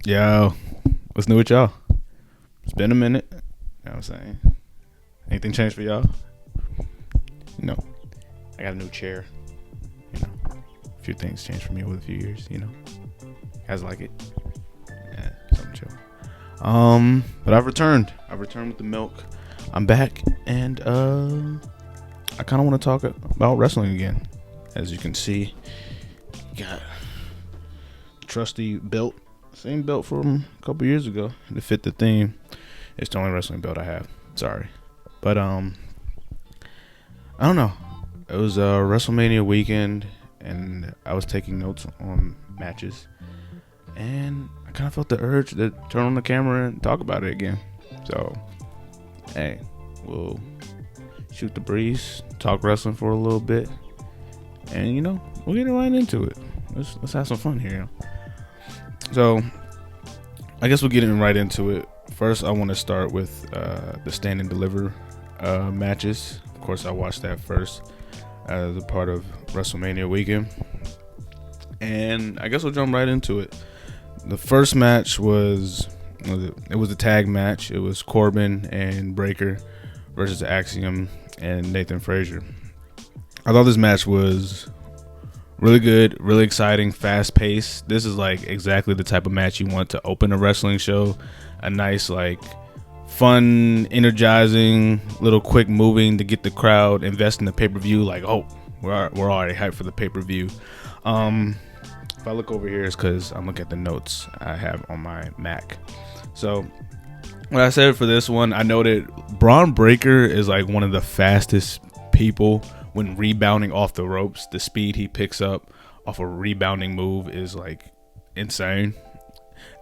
Yo, what's new with y'all? It's been a minute. You know what I'm saying? Anything changed for y'all? No. I got a new chair. A few things changed for me over a few years. Guys like it? Yeah, something chill. But I've returned. I've returned with the milk. I'm back, and I kind of want to talk about wrestling again. As you can see, got trusty belt. Same belt from a couple years ago to fit the theme. It's the only wrestling belt I have. Sorry. But I don't know. It was WrestleMania weekend, and I was taking notes on matches, and I kind of felt the urge to turn on the camera and talk about it again. So, hey, we'll shoot the breeze, talk wrestling for a little bit, and we'll get right into it. Let's have some fun here. So, I guess we'll get right into it. First, I want to start with the Stand and Deliver matches. Of course, I watched that first as a part of WrestleMania weekend. And I guess we'll jump right into it. The first match was a tag match. It was Corbin and Breaker versus Axiom and Nathan Frazier. I thought this match was really good, really exciting, fast paced. This is like exactly the type of match you want to open a wrestling show. A nice, fun, energizing, little quick moving to get the crowd invest in the pay-per-view. Like, oh, we're already hyped for the pay-per-view. If I look over here, it's because I'm looking at the notes I have on my Mac. So, what I said for this one, I noted Braun Breaker is like one of the fastest people when rebounding off the ropes. The speed he picks up off a rebounding move is like insane.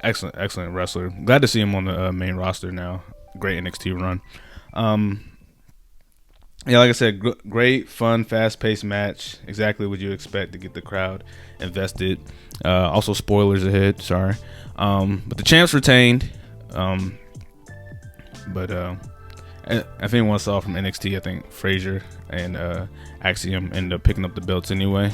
Excellent wrestler. Glad to see him on the main roster now. Great NXT run. Like I said, great, fun, fast-paced match. Exactly what you expect to get the crowd invested. Also, spoilers ahead. Sorry, but the champs retained. But if anyone saw from NXT, I think Frazier and Axiom ended up picking up the belts anyway.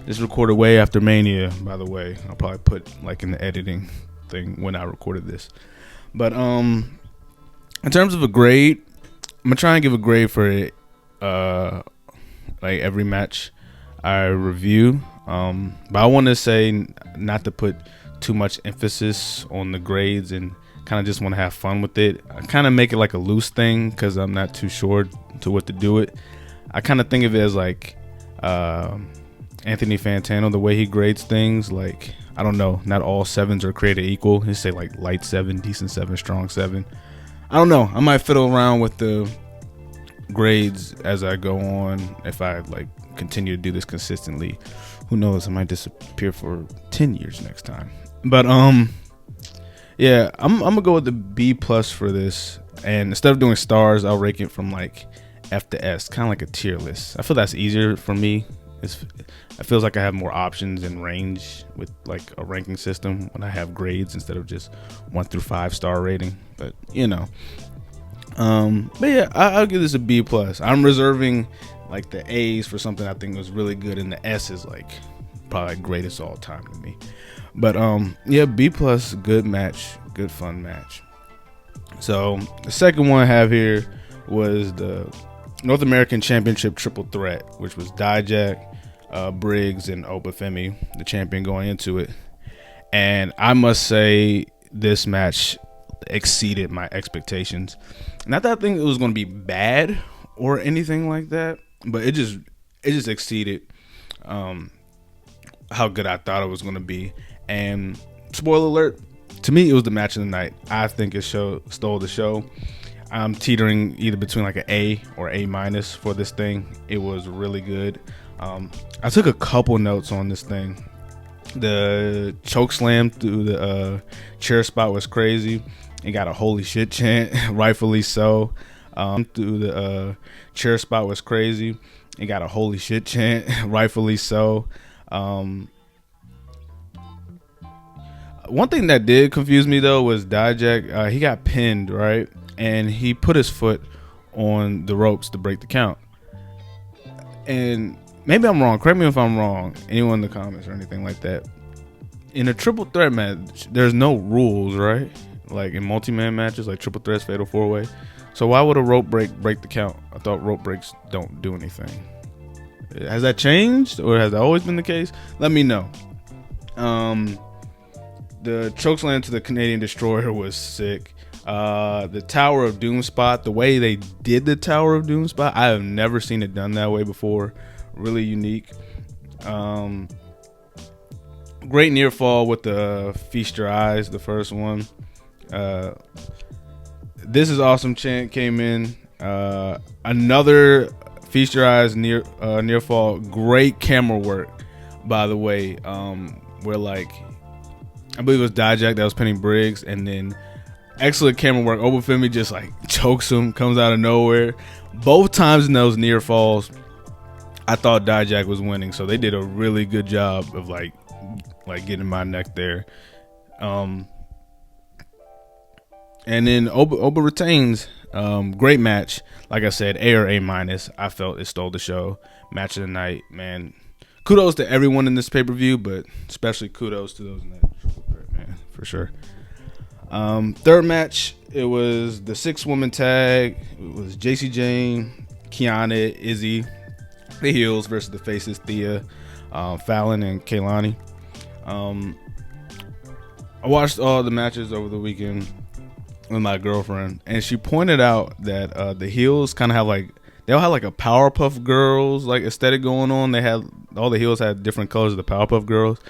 This recorded way after Mania, by the way. I'll probably put in the editing thing when I recorded this. But in terms of a grade, I'm gonna try and give a grade for it. Every match I review. But I want to say not to put too much emphasis on the grades and kind of just want to have fun with it. I kind of make it like a loose thing because I'm not too sure to what to do it. I kind of think of it as Anthony Fantano, the way he grades things. I don't know, not all sevens are created equal. He say light 7, decent 7, strong 7. I don't know. I might fiddle around with the grades as I go on. If I continue to do this consistently, who knows? I might disappear for 10 years next time. But yeah, I'm gonna go with the B plus for this. And instead of doing stars, I'll rank it from F to S, kind of like a tier list. I feel that's easier for me. It feels like I have more options and range with a ranking system when I have grades instead of just 1 through 5 star rating. But but yeah, I'll give this a B plus. I'm reserving the A's for something I think was really good, and the S is probably greatest all time to me. But yeah, B plus, good match, good fun match. So the second one I have here was the North American Championship Triple Threat, which was Dijak, Briggs, and Obafemi, the champion going into it. And I must say this match exceeded my expectations. Not that I think it was going to be bad or anything like that, but it just exceeded how good I thought it was going to be. And spoiler alert, to me it was the match of the night. I think it stole the show. I'm teetering either between an A or A minus for this thing. It was really good. I took a couple notes on this thing. The choke slam through the chair spot was crazy. It got a holy shit chant, rightfully so. Through the chair spot was crazy. It got a holy shit chant, rightfully so. One thing that did confuse me though was Dijak. He got pinned, right? And he put his foot on the ropes to break the count. And maybe I'm wrong. Correct me if I'm wrong. Anyone in the comments or anything like that. in a triple threat match, there's no rules, right? Like in multi-man matches, like triple threats, fatal four-way. So why would a rope break the count? I thought rope breaks don't do anything. Has that changed, or has that always been the case? Let me know. The chokeslam to the Canadian Destroyer was sick. The Tower of Doom spot, the way they did the Tower of Doom spot, I have never seen it done that way before. Really unique. Great near fall with the Feast Your Eyes, the first one. This is awesome chant came in. Another Feast Your Eyes near fall. Great camera work, by the way. Where like I believe it was Dijak that was pinning Briggs, and then excellent camera work. Obafemi just like chokes him, comes out of nowhere. Both times in those near falls, I thought Dijak was winning, so they did a really good job of like getting my neck there. And then Oba retains. Great match. Like I said, A or A minus. I felt it stole the show. Match of the night, man. Kudos to everyone in this pay-per-view, but especially kudos to those in that triple threat, man, for sure. Third match, it was the 6-woman tag. It was JC Jane, Kiana, Izzy, the heels versus the faces, Thea, Fallon, and Kaylani. I watched all the matches over the weekend with my girlfriend, and she pointed out that the heels kind of have like, they all had like a Powerpuff Girls like aesthetic going on. They had, all the heels had different colors of the Powerpuff Girls.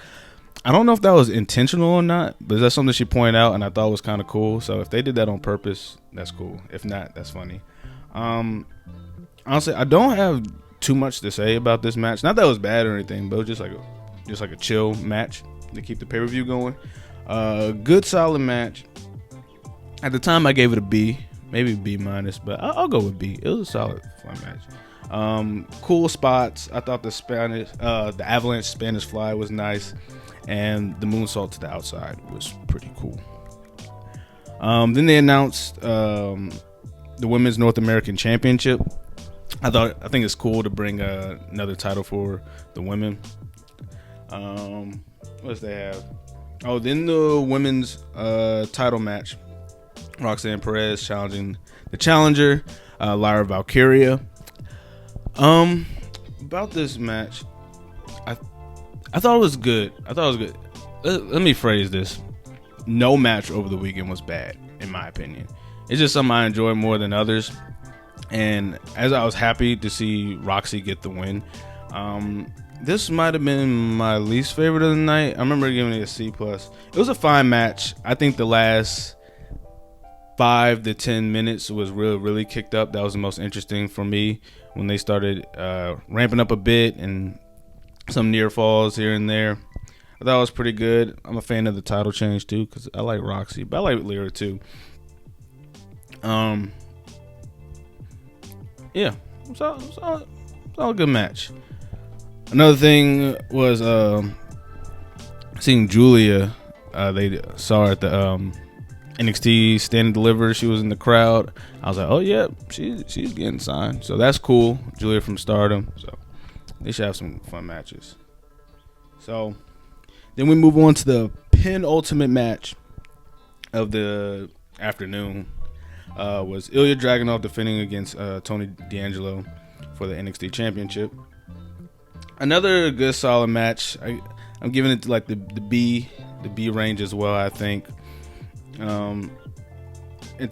I don't know if that was intentional or not, but that's something she pointed out, and I thought was kind of cool. So if they did that on purpose, that's cool. If not, that's funny. Honestly, I don't have too much to say about this match. Not that it was bad or anything, but it was just like a chill match to keep the pay-per-view going. Good solid match. At the time, I gave it a B, maybe B minus, but I'll go with B. It was a solid, fun match. Cool spots. I thought the Avalanche Spanish Fly was nice, and the moonsault to the outside was pretty cool. Then they announced the Women's North American Championship. I think it's cool to bring another title for the women. What does they have? Oh, then the women's title match. Roxanne Perez challenging the challenger, Lyra Valkyria. About this match, I thought it was good. Let me phrase this. No match over the weekend was bad, in my opinion. It's just something I enjoy more than others. And as I was happy to see Roxy get the win, this might have been my least favorite of the night. I remember giving it a C+. It was a fine match. I think the last 5 to 10 minutes was really kicked up. That was the most interesting for me when they started ramping up a bit and some near falls here and there. I thought it was pretty good. I'm a fan of the title change too because I like Roxy, but I like Lyra too. Yeah, it's all a good match. Another thing was seeing Julia. They saw her at the NXT Stand and Deliver. She was in the crowd. I was like, oh yeah, she's getting signed. So that's cool. Julia from Stardom. So they should have some fun matches. So then we move on to the penultimate match of the afternoon. Was Ilya Dragunov defending against Tony D'Angelo for the NXT Championship. Another good solid match. I'm giving it like the B range as well, I think. In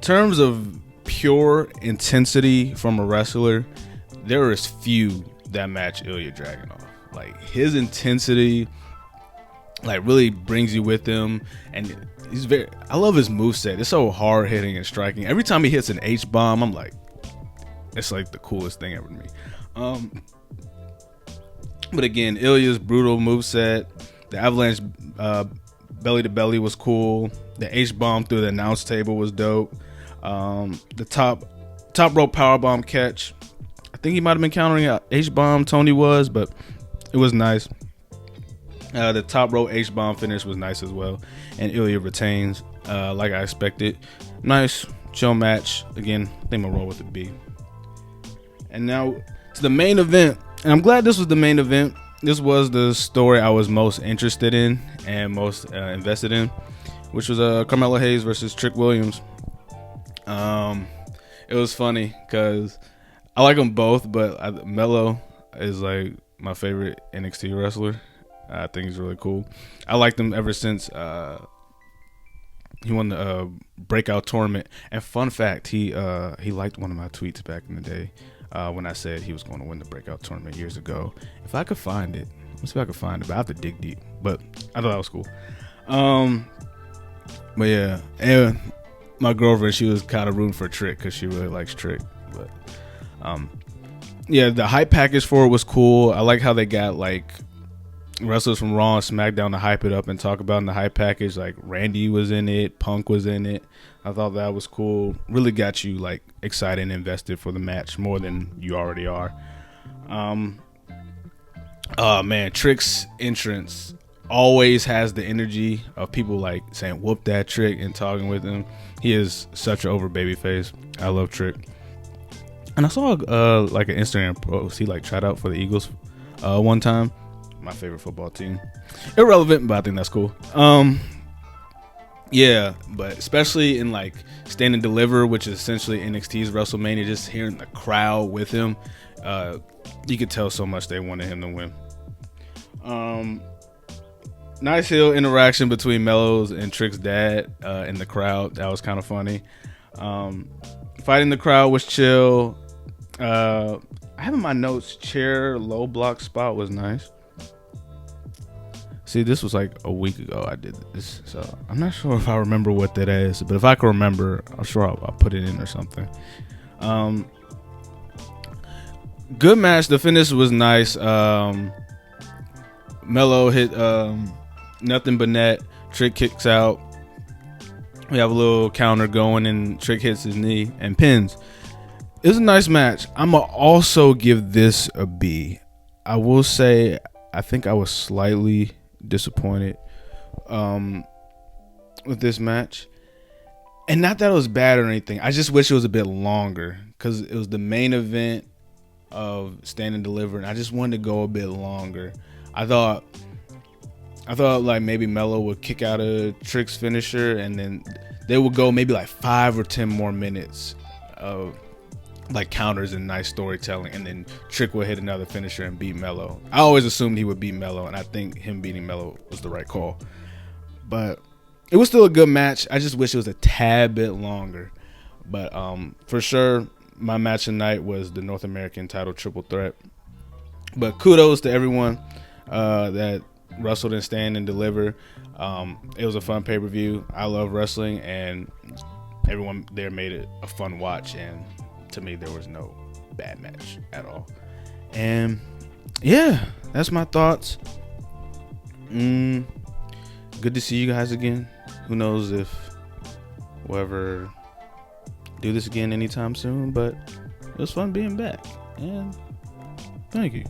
terms of pure intensity from a wrestler, there is few that match Ilya Dragunov. Like his intensity like really brings you with him, and I love his moveset. It's so hard hitting and striking. Every time he hits an H-bomb, I'm like, it's like the coolest thing ever to me. But again, Ilya's brutal moveset, the Avalanche belly to belly was cool. The H-bomb through the announce table was dope. The top rope powerbomb catch. I think he might have been countering a H-bomb, Tony was, but it was nice. The top rope H-bomb finish was nice as well. And Ilya retains like I expected. Nice, chill match. Again, I think I'm going to roll with a B. And now to the main event. And I'm glad this was the main event. this was the story I was most interested in and most invested in, which was Carmelo Hayes versus Trick Williams. It was funny because I like them both, but Melo is like my favorite NXT wrestler. I think he's really cool. I liked him ever since he won the breakout tournament. And fun fact, he liked one of my tweets back in the day when I said he was going to win the breakout tournament years ago. If I could find it, let's see if I could find it. But I have to dig deep. But I thought that was cool. But yeah, and my girlfriend, she was kind of rooting for Trick because she really likes Trick. But yeah, the hype package for it was cool. I like how they got like wrestlers from Raw and SmackDown to hype it up and talk about in the hype package. Like Randy was in it, Punk was in it. I thought that was cool. Really got you like excited and invested for the match more than you already are. Oh man, Trick's entrance always has the energy of people like saying whoop that Trick and talking with him. He is such an over babyface. I love Trick. And I saw like an Instagram post. He like tried out for the Eagles one time. My favorite football team. Irrelevant, but I think that's cool. Yeah, but especially in like Stand and Deliver, which is essentially NXT's WrestleMania, just hearing the crowd with him, you could tell so much they wanted him to win. Nice heel interaction between Melo's and Trick's dad in the crowd. That was kind of funny. Fighting the crowd was chill. I have in my notes, chair low block spot was nice. See, this was like a week ago I did this, so I'm not sure if I remember what that is, but if I can remember, I'm sure I'll put it in or something. Good match. The finish was nice. Melo hit nothing but net. Trick kicks out. We have a little counter going, and Trick hits his knee and pins. It was a nice match. I'm going to also give this a B. I will say I think I was slightly disappointed with this match. And not that it was bad or anything. I just wish it was a bit longer because it was the main event of Stand and Deliver, and I just wanted to go a bit longer. I thought like maybe Melo would kick out a Trick's finisher, and then they would go maybe like 5 or 10 more minutes of like counters and nice storytelling, and then Trick would hit another finisher and beat Melo. I always assumed he would beat Melo, and I think him beating Melo was the right call. But it was still a good match. I just wish it was a tad bit longer. But for sure, my match tonight was the North American title triple threat. But kudos to everyone that wrestled and Stand and Deliver. It was a fun pay-per-view. I love wrestling, and everyone there made it a fun watch, and to me there was no bad match at all. And yeah, that's my thoughts. Good to see you guys again. Who knows if we'll ever do this again anytime soon, but it was fun being back, and thank you.